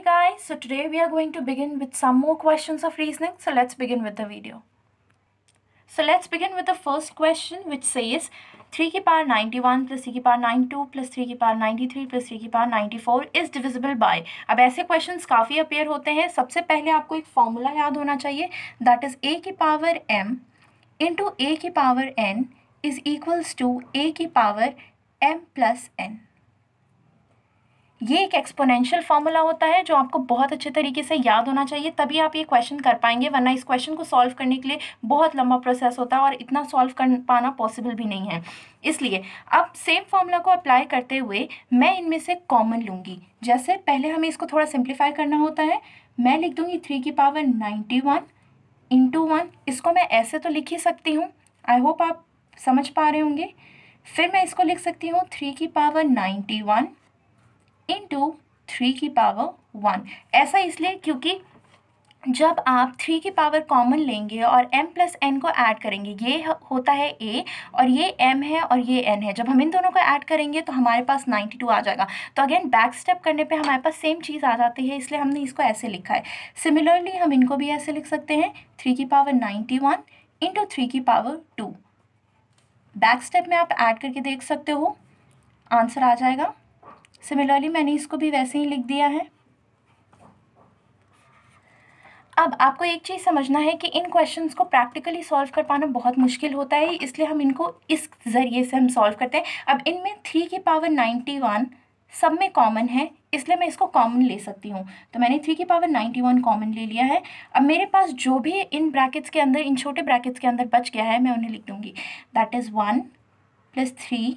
guys, so today we are going to begin with some more questions of reasoning. So let's begin with the video. So let's begin with the first question which says 3 की power 91 plus 3 की power 92 plus 3 की power 93 plus 3 की power 94 is divisible by। अब ऐसे questions काफ़ी appear होते हैं। सबसे पहले आपको एक फॉर्मूला याद होना चाहिए, दैट इज a की पावर m इंटू a की power n is equals to a की पावर m प्लस n। ये एक एक्सपोनेंशियल फॉर्मूला होता है जो आपको बहुत अच्छे तरीके से याद होना चाहिए, तभी आप ये क्वेश्चन कर पाएंगे, वरना इस क्वेश्चन को सॉल्व करने के लिए बहुत लंबा प्रोसेस होता है और इतना सॉल्व कर पाना पॉसिबल भी नहीं है। इसलिए अब सेम फॉर्मूला को अप्लाई करते हुए मैं इनमें से कॉमन लूँगी। जैसे पहले हमें इसको थोड़ा सिंप्लीफाई करना होता है, मैं लिख दूँगी 3 की पावर 91 इंटू 1। इसको मैं ऐसे तो लिख ही सकती हूँ, आई होप आप समझ पा रहे होंगे। फिर मैं इसको लिख सकती हूँ 3 की पावर 91 इंटू 3 की पावर 1। ऐसा इसलिए क्योंकि जब आप 3 की पावर कॉमन लेंगे और m प्लस n को ऐड करेंगे, ये होता है a और ये m है और ये n है, जब हम इन दोनों को ऐड करेंगे तो हमारे पास 92 आ जाएगा। तो अगेन बैक स्टेप करने पे हमारे पास सेम चीज़ आ जाती है, इसलिए हमने इसको ऐसे लिखा है। सिमिलरली हम इनको भी ऐसे लिख सकते हैं 3 की पावर 91 इंटू 3 की पावर 2। बैक स्टेप में आप ऐड करके देख सकते हो, आंसर आ जाएगा। सिमिलरली मैंने इसको भी वैसे ही लिख दिया है। अब आपको एक चीज़ समझना है कि इन क्वेश्चंस को प्रैक्टिकली सॉल्व कर पाना बहुत मुश्किल होता है, इसलिए हम इनको इस ज़रिए से हम सॉल्व करते हैं। अब इनमें 3 की पावर 91 सब में कॉमन है, इसलिए मैं इसको कॉमन ले सकती हूँ। तो मैंने 3 की पावर 91 कॉमन ले लिया है। अब मेरे पास जो भी इन ब्रैकेट्स के अंदर, इन छोटे ब्रैकेट्स के अंदर बच गया है, मैं उन्हें लिख दूँगी, दैट इज़ 1 प्लस 3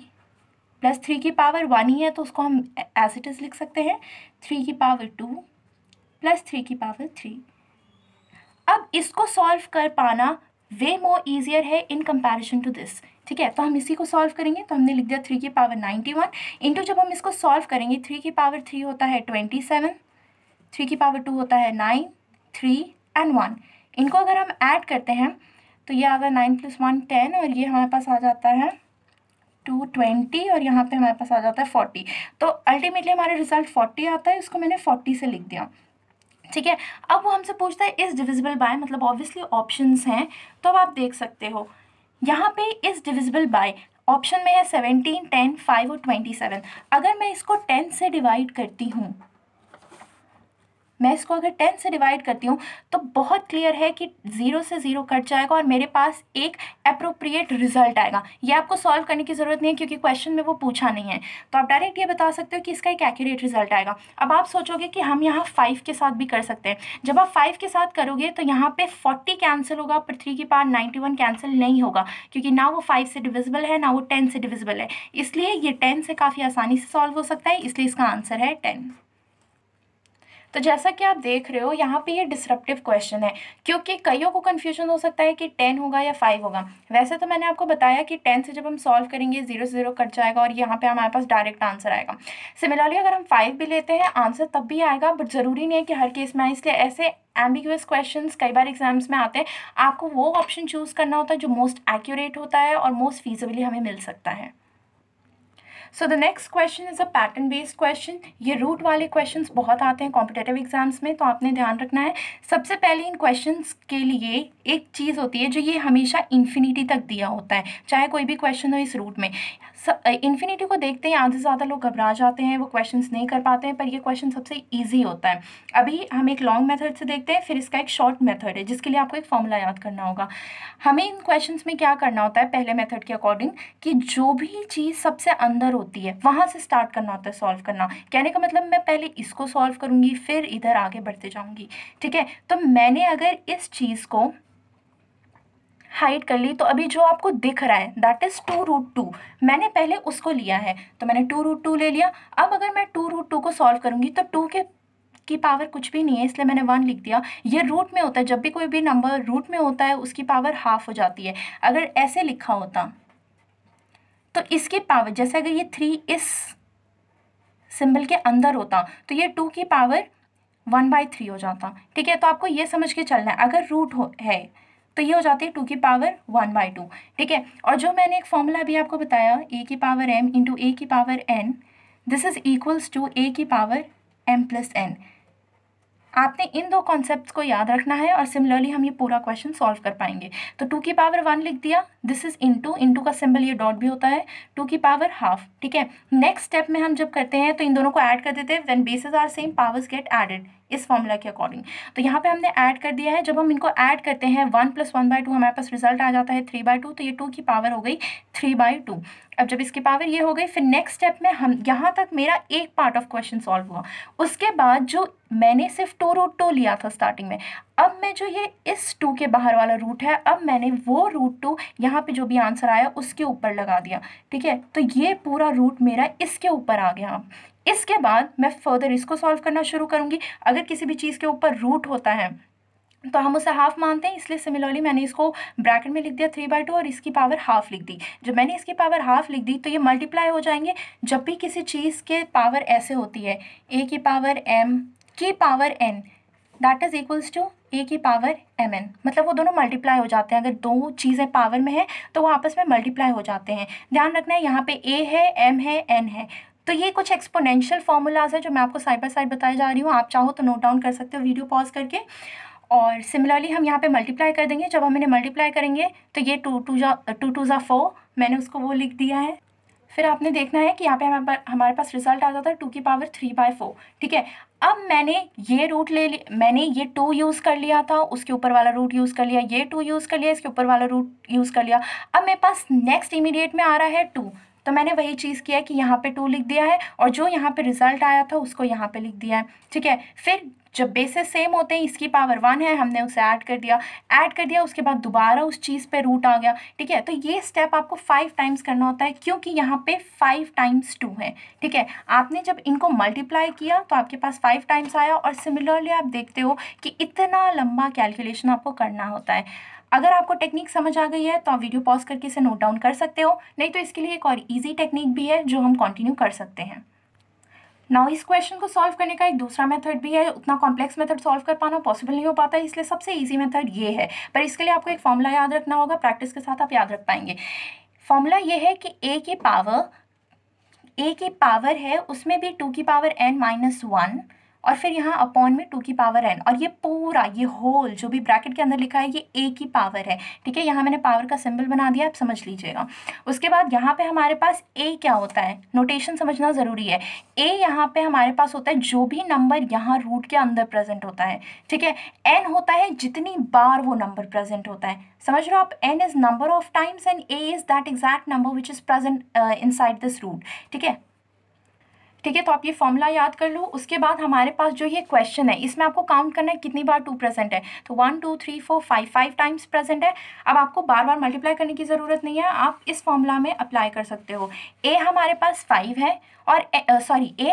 प्लस 3 की पावर 1 ही है तो उसको हम एज इट इज़ लिख सकते हैं 3 की पावर 2 प्लस 3 की पावर 3। अब इसको सॉल्व कर पाना वे मोर ईजियर है इन कंपैरिजन टू दिस, ठीक है। तो हम इसी को सॉल्व करेंगे, तो हमने लिख दिया 3 की पावर 91 इंटू, जब हम इसको सॉल्व करेंगे 3 की पावर 3 होता है 27, 3 की पावर 2 होता है 9, 3 एंड 1। इनको अगर हम ऐड करते हैं तो ये आएगा 9 प्लस 1 10 और ये हमारे पास आ जाता है 220 और यहाँ पे हमारे पास आ जाता है 40। तो अल्टीमेटली हमारा रिजल्ट 40 आता है, इसको मैंने 40 से लिख दिया, ठीक है। अब वो हमसे पूछता है इज डिविजिबल बाय, मतलब ऑब्वियसली ऑप्शंस हैं, तो अब आप देख सकते हो यहाँ पे इज डिविजिबल बाय ऑप्शन में है 17, 10, 5 और 27। अगर मैं इसको 10 से डिवाइड करती हूँ, मैं इसको अगर 10 से डिवाइड करती हूँ तो बहुत क्लियर है कि 0 से 0 कट जाएगा और मेरे पास एक अप्रोप्रिएट रिजल्ट आएगा। ये आपको सॉल्व करने की ज़रूरत नहीं है क्योंकि क्वेश्चन में वो पूछा नहीं है, तो आप डायरेक्ट ये बता सकते हो कि इसका एक एक्यूरेट रिजल्ट आएगा। अब आप सोचोगे कि हम यहाँ 5 के साथ भी कर सकते हैं। जब आप 5 के साथ करोगे तो यहाँ पे 40 कैंसिल होगा, पर 3 की पावर 91 कैंसिल नहीं होगा क्योंकि ना वो 5 से डिविजिबल है ना वो 10 से डिविजिबल है, इसलिए ये 10 से काफ़ी आसानी से सॉल्व हो सकता है, इसलिए इसका आंसर है 10। तो जैसा कि आप देख रहे हो यहाँ पे ये डिसरप्टिव क्वेश्चन है क्योंकि कईयों को कन्फ्यूजन हो सकता है कि 10 होगा या 5 होगा। वैसे तो मैंने आपको बताया कि 10 से जब हम सॉल्व करेंगे 0 से 0 कट जाएगा और यहाँ पे हमारे पास डायरेक्ट आंसर आएगा। सिमिलरली अगर हम 5 भी लेते हैं आंसर तब भी आएगा, बट ज़रूरी नहीं है कि हर केस में आए, इसलिए ऐसे एम्बिगुअस क्वेश्चंस कई बार एग्जाम्स में आते हैं। आपको वो ऑप्शन चूज़ करना होता है जो मोस्ट एक्यूरेट होता है और मोस्ट फीजिबली हमें मिल सकता है। So the next question is a pattern based question. ये रूट वाले क्वेश्चंस बहुत आते हैं कॉम्पिटेटिव एग्जाम्स में, तो आपने ध्यान रखना है। सबसे पहले इन क्वेश्चंस के लिए एक चीज़ होती है जो ये हमेशा इन्फिनिटी तक दिया होता है, चाहे कोई भी क्वेश्चन हो इस रूट में। इन्फिनिटी को देखते ही आधे से ज़्यादा लोग घबरा जाते हैं, वो क्वेश्चंस नहीं कर पाते हैं, पर ये क्वेश्चन सबसे ईजी होता है। अभी हम एक लॉन्ग मेथड से देखते हैं, फिर इसका एक शॉर्ट मेथड है जिसके लिए आपको एक फॉर्मूला याद करना होगा। हमें इन क्वेश्चंस में क्या करना होता है पहले मेथड के अकॉर्डिंग, कि जो भी चीज़ सबसे अंदर होती है वहाँ से स्टार्ट करना होता है सॉल्व करना। कहने का मतलब मैं पहले इसको सॉल्व करूँगी फिर इधर आगे बढ़ते जाऊँगी, ठीक है। तो मैंने अगर इस चीज़ को हाइड कर ली तो अभी जो आपको दिख रहा है दैट इज़ 2√2, मैंने पहले उसको लिया है तो मैंने 2√2 ले लिया। अब अगर मैं 2√2 को सॉल्व करूँगी तो 2 की पावर कुछ भी नहीं है, इसलिए मैंने 1 लिख दिया। ये रूट में होता है, जब भी कोई भी नंबर रूट में होता है उसकी पावर हाफ हो जाती है। अगर ऐसे लिखा होता तो इसकी पावर, जैसे अगर ये 3 इस सिंबल के अंदर होता तो ये 2 की पावर 1/3 हो जाता, ठीक है। तो आपको ये समझ के चलना है, अगर रूट है तो ये हो जाती है 2 की पावर 1/2, ठीक है। और जो मैंने एक फॉर्मूला भी आपको बताया a की पावर m इंटू a की power n, this is equals to a की पावर m प्लस n। आपने इन दो कॉन्सेप्ट्स को याद रखना है और सिमिलरली हम ये पूरा क्वेश्चन सॉल्व कर पाएंगे। तो 2 की पावर 1 लिख दिया, दिस इज इंटू का सिंबल ये डॉट भी होता है, 2 की पावर हाफ। ठीक है, नेक्स्ट स्टेप में हम जब करते हैं तो इन दोनों को ऐड कर देते हैं, when bases are same powers get added, इस फॉर्मूला के अकॉर्डिंग। तो यहाँ पे हमने ऐड कर दिया है, जब हम इनको ऐड करते हैं 1 + 1/2 हमारे पास रिजल्ट आ जाता है 3/2, तो ये 2 की पावर हो गई 3/2। अब जब इसकी पावर ये हो गई, फिर नेक्स्ट स्टेप में हम यहाँ तक मेरा एक पार्ट ऑफ क्वेश्चन सॉल्व हुआ। उसके बाद जो मैंने सिर्फ 2√2 लिया था स्टार्टिंग में, अब मैं जो ये इस 2 के बाहर वाला रूट है, अब मैंने वो √2 यहाँ पे जो भी आंसर आया उसके ऊपर लगा दिया। ठीक है, तो ये पूरा रूट मेरा इसके ऊपर आ गया। इसके बाद मैं फर्दर इसको सॉल्व करना शुरू करूँगी। अगर किसी भी चीज़ के ऊपर रूट होता है तो हम उसे हाफ मानते हैं, इसलिए सिमिलरली मैंने इसको ब्रैकेट में लिख दिया 3/2 और इसकी पावर हाफ लिख दी। जब मैंने इसकी पावर हाफ लिख दी तो ये मल्टीप्लाई हो जाएंगे। जब भी किसी चीज़ के पावर ऐसे होती है, a की पावर m की power n that is equals to a की पावर mn, मतलब वो दोनों मल्टीप्लाई हो जाते हैं। अगर दो चीज़ें पावर में हैं तो वो आपस में मल्टीप्लाई हो जाते हैं। ध्यान रखना है, यहाँ पे a है, m है, n है। तो ये कुछ एक्सपोनेंशियल फॉर्मूलाज है जो मैं आपको साइड बाय साइड बताई जा रही हूँ। आप चाहो तो नोट डाउन कर सकते हो वीडियो पॉज करके। और सिमिलरली हम यहाँ पे मल्टीप्लाई कर देंगे। जब हम इन्हें मल्टीप्लाई करेंगे तो ये 2 2 ज़ा 4, मैंने उसको वो लिख दिया है। फिर आपने देखना है कि यहाँ पे हमारे पास रिजल्ट आ जाता है 2 की पावर 3/4। ठीक है, अब मैंने ये रूट ले लिया, मैंने ये 2 यूज़ कर लिया था, उसके ऊपर वाला रूट यूज़ कर लिया, ये 2 यूज़ कर लिया, इसके ऊपर वाला रूट यूज़ कर लिया। अब मेरे पास नेक्स्ट इमीडिएट में आ रहा है 2, तो मैंने वही चीज़ किया कि यहाँ पे 2 लिख दिया है और जो यहाँ पे रिजल्ट आया था उसको यहाँ पे लिख दिया है। ठीक है, फिर जब बेसेस सेम होते हैं, इसकी पावर 1 है, हमने उसे ऐड कर दिया, उसके बाद दोबारा उस चीज़ पे रूट आ गया। ठीक है, तो ये स्टेप आपको 5 टाइम्स करना होता है क्योंकि यहाँ पे 5 टाइम्स 2 है। ठीक है, आपने जब इनको मल्टीप्लाई किया तो आपके पास 5 टाइम्स आया और सिमिलरली आप देखते हो कि इतना लंबा कैलकुलेशन आपको करना होता है। अगर आपको टेक्निक समझ आ गई है तो आप वीडियो पॉज करके इसे नोट डाउन कर सकते हो, नहीं तो इसके लिए एक और ईजी टेक्निक भी है जो हम कंटिन्यू कर सकते हैं। नाउ इस क्वेश्चन को सॉल्व करने का एक दूसरा मेथड भी है। उतना कॉम्प्लेक्स मेथड सॉल्व कर पाना पॉसिबल नहीं हो पाता है, इसलिए सबसे इजी मेथड ये है। पर इसके लिए आपको एक फॉर्मूला याद रखना होगा, प्रैक्टिस के साथ आप याद रख पाएंगे। फॉर्मूला ये है कि a की पावर है, उसमें भी 2 की पावर n-1 और फिर यहाँ अपॉन में 2 की पावर n, और ये पूरा ये होल जो भी ब्रैकेट के अंदर लिखा है ये a की पावर है। ठीक है, यहाँ मैंने पावर का सिंबल बना दिया, आप समझ लीजिएगा। उसके बाद यहाँ पे हमारे पास a क्या होता है, नोटेशन समझना ज़रूरी है। a यहाँ पे हमारे पास होता है जो भी नंबर यहाँ रूट के अंदर प्रेजेंट होता है। ठीक है, n होता है जितनी बार वो नंबर प्रेजेंट होता है। समझ रहे हो आप, n is number of times and a is that exact number which is present inside this root. ठीक है, तो आप ये फॉर्मूला याद कर लो। उसके बाद हमारे पास जो ये क्वेश्चन है इसमें आपको काउंट करना है कितनी बार 2 प्रेजेंट है, तो 1 2 3 4 5 टाइम्स प्रेजेंट है। अब आपको बार बार मल्टीप्लाई करने की ज़रूरत नहीं है, आप इस फॉर्मूला में अप्लाई कर सकते हो। a हमारे पास 5 है और a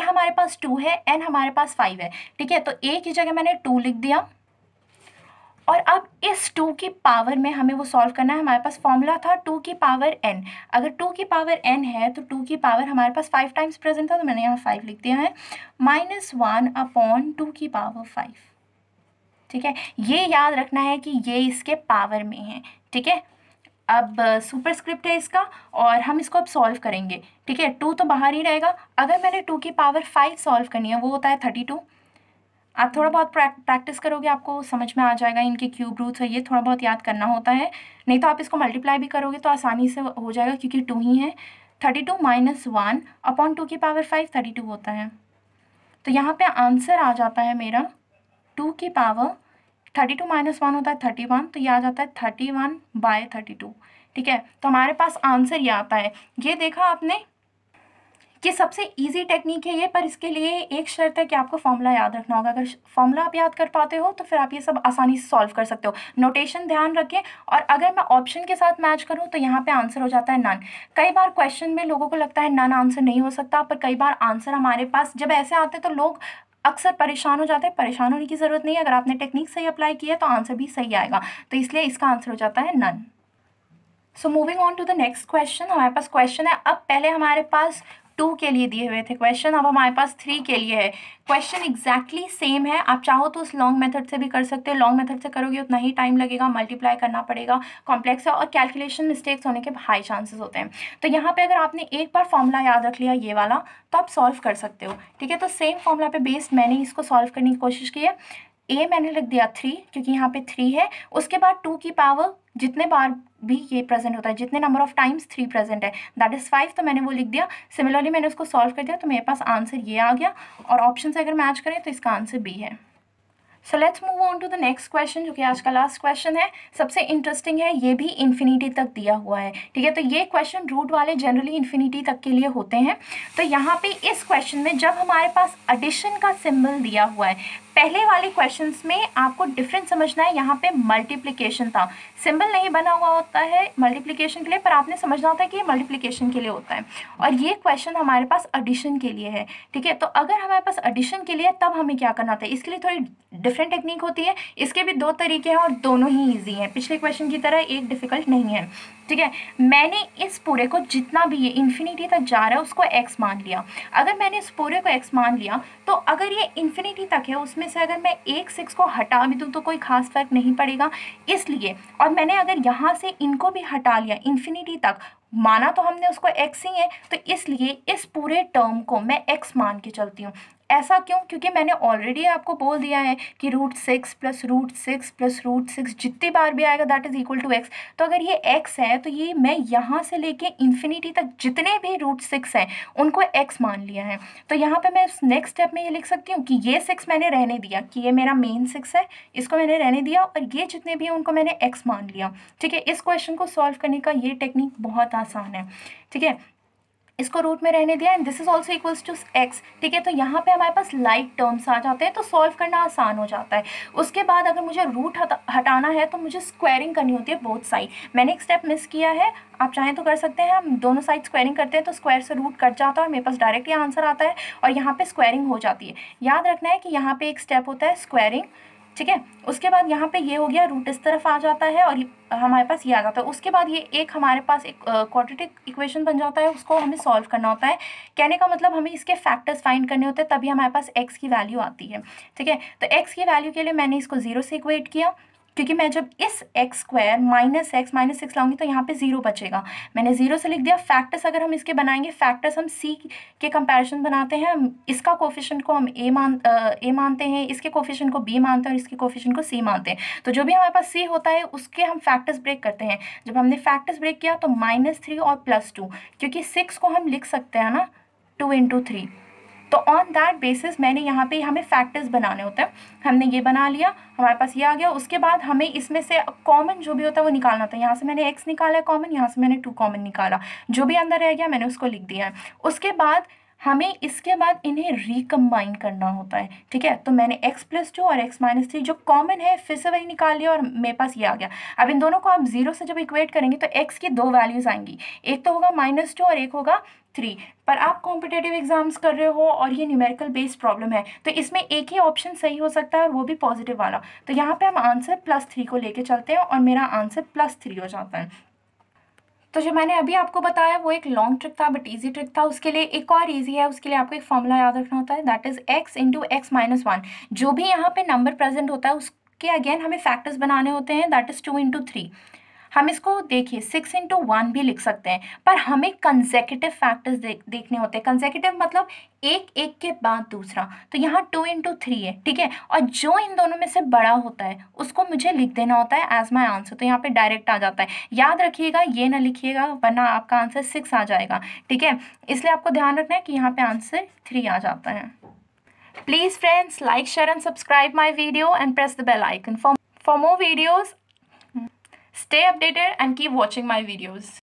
हमारे पास 2 है, n हमारे पास 5 है। ठीक है, तो a की जगह मैंने 2 लिख दिया और अब इस 2 की पावर में हमें वो सॉल्व करना है। हमारे पास फॉर्मूला था 2 की पावर n, अगर 2 की पावर n है तो 2 की पावर हमारे पास 5 टाइम्स प्रेजेंट था, तो मैंने यहाँ 5 लिख दिया है, -1 अपॉन 2 की पावर 5। ठीक है, ये याद रखना है कि ये इसके पावर में है। ठीक है, अब सुपरस्क्रिप्ट है इसका और हम इसको अब सॉल्व करेंगे। ठीक है, 2 तो बाहर ही रहेगा। अगर मैंने 2 की पावर 5 सॉल्व करनी है, वो होता है 32। आप थोड़ा बहुत प्रैक्टिस करोगे आपको समझ में आ जाएगा, इनके क्यूब रूट्स है, ये थोड़ा बहुत याद करना होता है, नहीं तो आप इसको मल्टीप्लाई भी करोगे तो आसानी से हो जाएगा क्योंकि 2 ही है। 32 - 1 अपॉन 2 की पावर 5 32 होता है। तो यहाँ पे आंसर आ जाता है मेरा 2 की पावर 32 - 1 होता है 31, तो ये आ जाता है 31/32। ठीक है, तो हमारे पास आंसर ये आता है। ये देखा आपने, ये सबसे इजी टेक्निक है ये, पर इसके लिए एक शर्त है कि आपको फॉर्मूला याद रखना होगा। अगर फॉर्मूला आप याद कर पाते हो तो फिर आप ये सब आसानी से सॉल्व कर सकते हो। नोटेशन ध्यान रखें, और अगर मैं ऑप्शन के साथ मैच करूँ तो यहाँ पे आंसर हो जाता है नन। कई बार क्वेश्चन में लोगों को लगता है नन आंसर नहीं हो सकता, पर कई बार आंसर हमारे पास जब ऐसे आते हैं तो लोग अक्सर परेशान हो जाते हैं। परेशान होने की ज़रूरत नहीं है, अगर आपने टेक्निक सही अप्लाई की है तो आंसर भी सही आएगा, तो इसलिए इसका आंसर हो जाता है none. So moving on to the next question. हमारे पास क्वेश्चन है, अब पहले हमारे पास 2 के लिए दिए हुए थे क्वेश्चन, अब हमारे पास 3 के लिए है क्वेश्चन। एग्जैक्टली सेम है, आप चाहो तो उस लॉन्ग मेथड से भी कर सकते हो। लॉन्ग मेथड से करोगे उतना ही टाइम लगेगा, मल्टीप्लाई करना पड़ेगा, कॉम्प्लेक्स है और कैलकुलेशन मिस्टेक्स होने के हाई चांसेस होते हैं। तो यहाँ पे अगर आपने एक बार फॉर्मूला याद रख लिया ये वाला तो आप सॉल्व कर सकते हो। ठीक है, तो सेम फॉर्मूला पे बेस्ड मैंने इसको सॉल्व करने की कोशिश की है। ए मैंने लिख दिया 3 क्योंकि यहाँ पे 3 है, उसके बाद 2 की पावर जितने बार भी ये प्रेजेंट होता है, जितने नंबर ऑफ टाइम्स 3 प्रेजेंट है दैट इज़ 5, तो मैंने वो लिख दिया। सिमिलरली मैंने उसको सॉल्व कर दिया तो मेरे पास आंसर ये आ गया, और ऑप्शन से अगर मैच करें तो इसका आंसर बी है। So let's move on to the next question, जो कि आज का लास्ट क्वेश्चन है। सबसे इंटरेस्टिंग है, ये भी इन्फिनिटी तक दिया हुआ है, ठीक है। तो ये क्वेश्चन रूट वाले जनरली इन्फिनिटी तक के लिए होते हैं। तो यहाँ पे इस क्वेश्चन में जब हमारे पास एडिशन का सिंबल दिया हुआ है, पहले वाले क्वेश्चंस में आपको डिफरेंस समझना है, यहाँ पे मल्टीप्लिकेशन था, सिंबल नहीं बना हुआ होता है मल्टीप्लिकेशन के लिए, पर आपने समझना होता है कि ये मल्टीप्लिकेशन के लिए होता है, और ये क्वेश्चन हमारे पास एडिशन के लिए है, ठीक है। तो अगर हमारे पास एडिशन के लिए, तब हमें क्या करना होता है, इसके लिए थोड़ी डिफरेंट टेक्निक होती है। इसके भी 2 तरीके हैं और दोनों ही ईजी हैं, पिछले क्वेश्चन की तरह एक डिफिकल्ट नहीं है, ठीक है। मैंने इस पूरे को जितना भी ये इन्फिनिटी तक जा रहा है उसको x मान लिया। अगर मैंने इस पूरे को x मान लिया तो अगर ये इन्फिनिटी तक है, उसमें से अगर मैं एक 6 को हटा भी दूँ तो कोई खास फर्क नहीं पड़ेगा, इसलिए। और मैंने अगर यहाँ से इनको भी हटा लिया इन्फिनिटी तक, माना तो हमने उसको x ही है, तो इसलिए इस पूरे टर्म को मैं x मान के चलती हूँ। ऐसा क्यों? क्योंकि मैंने ऑलरेडी आपको बोल दिया है कि √6 + √6 + √6 जितनी बार भी आएगा that is equal to x। तो अगर ये x है तो ये मैं यहाँ से लेके इन्फिनिटी तक जितने भी √6 हैं उनको x मान लिया है। तो यहाँ पे मैं नेक्स्ट स्टेप में ये लिख सकती हूँ कि ये 6 मैंने रहने दिया, कि ये मेरा मेन 6 है, इसको मैंने रहने दिया, और ये जितने भी हैं उनको मैंने x मान लिया, ठीक है। इस क्वेश्चन को सॉल्व करने का ये टेक्निक बहुत आसान है, ठीक है। इसको रूट में रहने दिया, and this is also equals to x, ठीक है। तो यहाँ पे हमारे पास लाइक टर्म्स आ जाते हैं तो सॉल्व करना आसान हो जाता है। उसके बाद अगर मुझे रूट हटाना है तो मुझे स्क्वायरिंग करनी होती है बोथ साइड। मैंने एक स्टेप मिस किया है, आप चाहें तो कर सकते हैं। हम दोनों साइड स्क्वायरिंग करते हैं तो स्क्वायर से रूट कट जाता है और मेरे पास डायरेक्ट ये आंसर आता है, और यहाँ पे स्क्वायरिंग हो जाती है। याद रखना है कि यहाँ पे एक स्टेप होता है स्क्वायरिंग, ठीक है। उसके बाद यहाँ पे ये हो गया, रूट इस तरफ आ जाता है और हमारे पास ये आ जाता है। उसके बाद ये एक हमारे पास एक क्वाड्रेटिक इक्वेशन बन जाता है, उसको हमें सॉल्व करना होता है। कहने का मतलब हमें इसके फैक्टर्स फाइंड करने होते हैं, तभी हमारे पास x की वैल्यू आती है, ठीक है। तो x की वैल्यू के लिए मैंने इसको 0 से इक्वेट किया, क्योंकि मैं जब इस x² - x लाऊंगी तो यहाँ पे 0 बचेगा। मैंने 0 से लिख दिया। फैक्टर्स अगर हम इसके बनाएंगे, फैक्टर्स हम c के कंपैरिजन बनाते हैं। इसका कोफिशिएंट को हम a मानते हैं, इसके कोफिशिएंट को b मानते हैं और इसके कोफिशिएंट को c मानते हैं। तो जो भी हमारे पास c होता है उसके हम फैक्टर्स ब्रेक करते हैं। जब हमने फैक्टर्स ब्रेक किया तो -3 और +2, क्योंकि 6 को हम लिख सकते हैं ना 2 × 3। तो ऑन दैट बेसिस मैंने यहाँ पे हमें फैक्टर्स बनाने होते हैं, हमने ये बना लिया, हमारे पास ये आ गया। उसके बाद हमें इसमें से कॉमन जो भी होता है वो निकालना था। यहाँ से मैंने x निकाला है कॉमन, यहाँ से मैंने 2 कॉमन निकाला, जो भी अंदर रह गया मैंने उसको लिख दिया है। उसके बाद हमें इसके बाद इन्हें रिकम्बाइन करना होता है, ठीक है। तो मैंने x + 2 और x - 3 जो कॉमन है फिर से वही निकाल लिया और मेरे पास ये आ गया। अब इन दोनों को आप 0 से जब इक्वेट करेंगे तो x की 2 वैल्यूज़ आएंगी, एक तो होगा -2 और एक होगा 3। पर आप कॉम्पिटेटिव एग्जाम्स कर रहे हो और ये न्यूमेरिकल बेस्ड प्रॉब्लम है, तो इसमें एक ही ऑप्शन सही हो सकता है और वो भी पॉजिटिव वाला। तो यहाँ पे हम आंसर +3 को लेके चलते हैं और मेरा आंसर +3 हो जाता है। तो जो मैंने अभी आपको बताया वो एक लॉन्ग ट्रिक था बट इजी ट्रिक था। उसके लिए एक और इजी है, उसके लिए आपको एक फॉर्मूला याद रखना होता है, दैट इज x × x - 1। जो भी यहाँ पे नंबर प्रेजेंट होता है उसके अगेन हमें फैक्टर्स बनाने होते हैं, दैट इज 2 × 3। हम इसको देखिए 6 × 1 भी लिख सकते हैं, पर हमें कंसेक्यूटिव फैक्टर्स देखने होते हैं। कंसेक्यूटिव मतलब एक एक के बाद दूसरा। तो यहाँ 2 × 3 है, ठीक है, और जो इन दोनों में से बड़ा होता है उसको मुझे लिख देना होता है एज माई आंसर। तो यहाँ पे डायरेक्ट आ जाता है। याद रखिएगा ये ना लिखिएगा वरना आपका आंसर 6 आ जाएगा, ठीक है। इसलिए आपको ध्यान रखना है कि यहाँ पे आंसर 3 आ जाता है। Please friends, like, share and subscribe my video and press the bell icon for more videos. Stay updated and keep watching my videos.